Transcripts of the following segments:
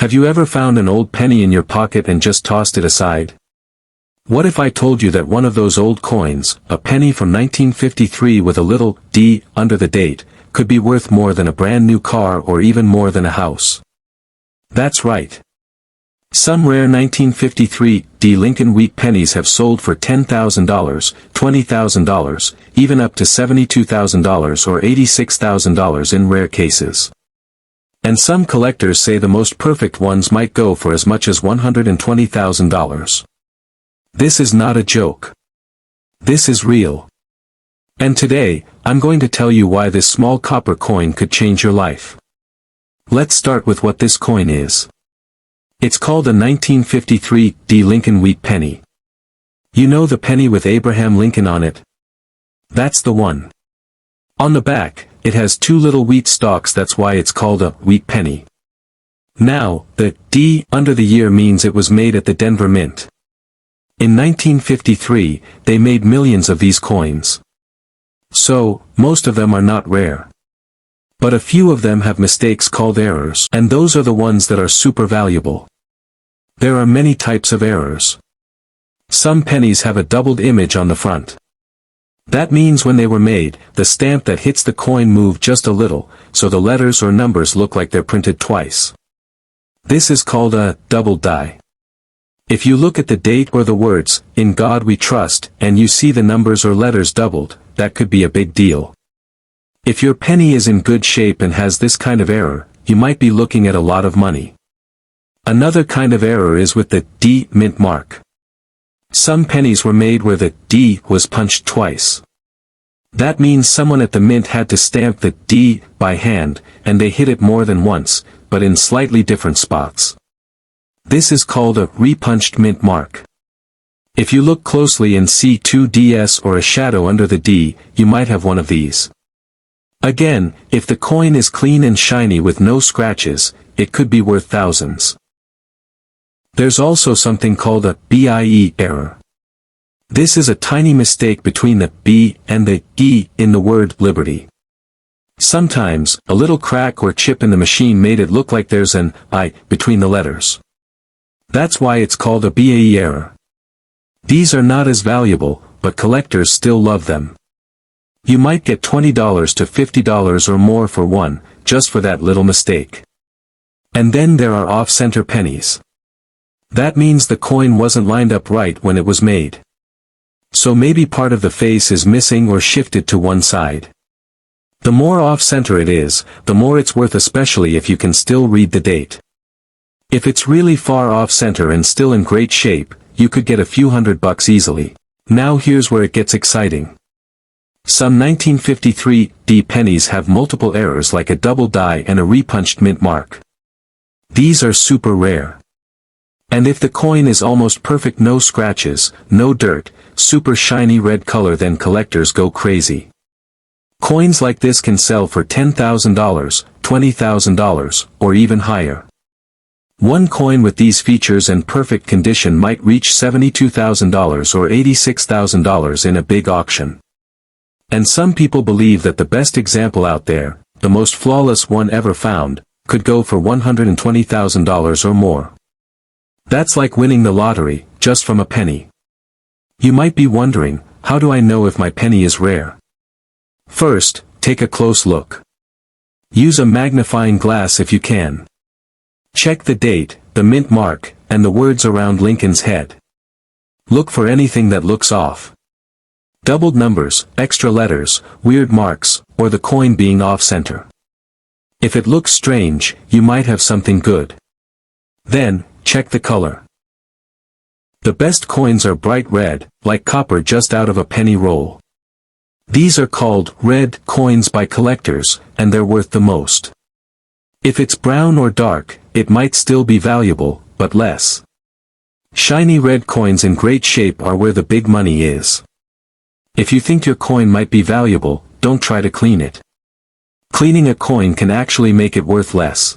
Have you ever found an old penny in your pocket and just tossed it aside? What if I told you that one of those old coins, a penny from 1953 with a little D under the date, could be worth more than a brand new car or even more than a house? That's right. Some rare 1953-D Lincoln wheat pennies have sold for $10,000, $20,000, even up to $72,000 or $86,000 in rare cases. And some collectors say the most perfect ones might go for as much as $120,000. This is not a joke. This is real. And today, I'm going to tell you why this small copper coin could change your life. Let's start with what this coin is. It's called a 1953-D Lincoln wheat penny. You know the penny with Abraham Lincoln on it? That's the one. On the back, it has two little wheat stalks, that's why it's called a wheat penny. Now, the D under the year means it was made at the Denver Mint. In 1953, they made millions of these coins. So, most of them are not rare. But a few of them have mistakes called errors, and those are the ones that are super valuable. There are many types of errors. Some pennies have a doubled image on the front. That means when they were made, the stamp that hits the coin moved just a little, so the letters or numbers look like they're printed twice. This is called a double die. If you look at the date or the words, "In God We Trust," and you see the numbers or letters doubled, that could be a big deal. If your penny is in good shape and has this kind of error, you might be looking at a lot of money. Another kind of error is with the D mint mark. Some pennies were made where the D was punched twice. That means someone at the mint had to stamp the D by hand, and they hit it more than once, but in slightly different spots. This is called a repunched mint mark. If you look closely and see two Ds or a shadow under the D, you might have one of these. Again, if the coin is clean and shiny with no scratches, it could be worth thousands. There's also something called a BIE error. This is a tiny mistake between the B and the E in the word liberty. Sometimes, a little crack or chip in the machine made it look like there's an I between the letters. That's why it's called a BIE error. These are not as valuable, but collectors still love them. You might get $20 to $50 or more for one, just for that little mistake. And then there are off-center pennies. That means the coin wasn't lined up right when it was made. So maybe part of the face is missing or shifted to one side. The more off-center it is, the more it's worth, especially if you can still read the date. If it's really far off-center and still in great shape, you could get a few $100 easily. Now here's where it gets exciting. Some 1953-D pennies have multiple errors like a double die and a repunched mint mark. These are super rare. And if the coin is almost perfect, no scratches, no dirt, super shiny red color, then collectors go crazy. Coins like this can sell for $10,000, $20,000, or even higher. One coin with these features and perfect condition might reach $72,000 or $86,000 in a big auction. And some people believe that the best example out there, the most flawless one ever found, could go for $120,000 or more. That's like winning the lottery, just from a penny. You might be wondering, how do I know if my penny is rare? First, take a close look. Use a magnifying glass if you can. Check the date, the mint mark, and the words around Lincoln's head. Look for anything that looks off. Doubled numbers, extra letters, weird marks, or the coin being off-center. If it looks strange, you might have something good. Then, check the color. The best coins are bright red, like copper just out of a penny roll. These are called red coins by collectors, and they're worth the most. If it's brown or dark, it might still be valuable, but less. Shiny red coins in great shape are where the big money is. If you think your coin might be valuable, don't try to clean it. Cleaning a coin can actually make it worth less.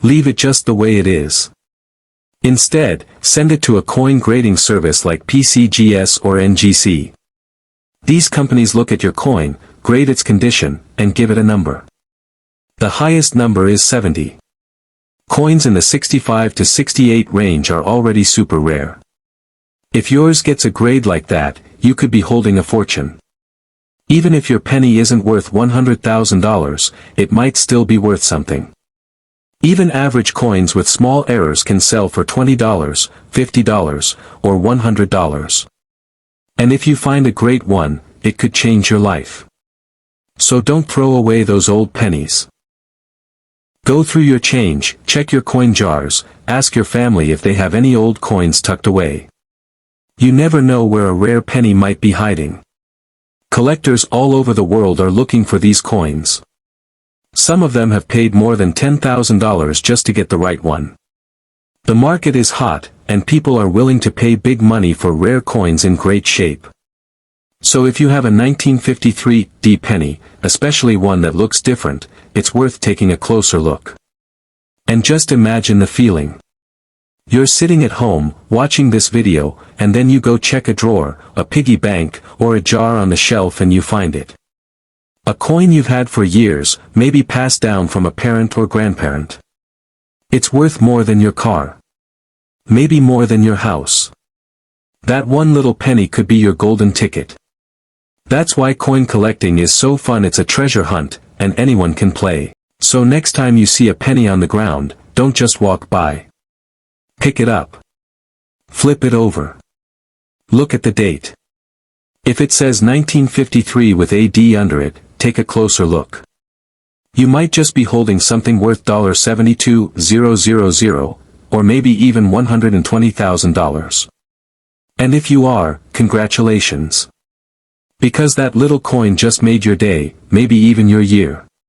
Leave it just the way it is. Instead, send it to a coin grading service like PCGS or NGC. These companies look at your coin, grade its condition, and give it a number. The highest number is 70. Coins in the 65 to 68 range are already super rare. If yours gets a grade like that, you could be holding a fortune. Even if your penny isn't worth $100,000, it might still be worth something. Even average coins with small errors can sell for $20, $50, or $100. And if you find a great one, it could change your life. So don't throw away those old pennies. Go through your change, check your coin jars, ask your family if they have any old coins tucked away. You never know where a rare penny might be hiding. Collectors all over the world are looking for these coins. Some of them have paid more than $10,000 just to get the right one. The market is hot, and people are willing to pay big money for rare coins in great shape. So if you have a 1953-D penny, especially one that looks different, it's worth taking a closer look. And just imagine the feeling. You're sitting at home, watching this video, and then you go check a drawer, a piggy bank, or a jar on the shelf and you find it. A coin you've had for years, maybe passed down from a parent or grandparent. It's worth more than your car. Maybe more than your house. That one little penny could be your golden ticket. That's why coin collecting is so fun. It's a treasure hunt, and anyone can play. So next time you see a penny on the ground, don't just walk by. Pick it up. Flip it over. Look at the date. If it says 1953 with a D under it, take a closer look. You might just be holding something worth $72,000, or maybe even $120,000. And if you are, congratulations. Because that little coin just made your day, maybe even your year.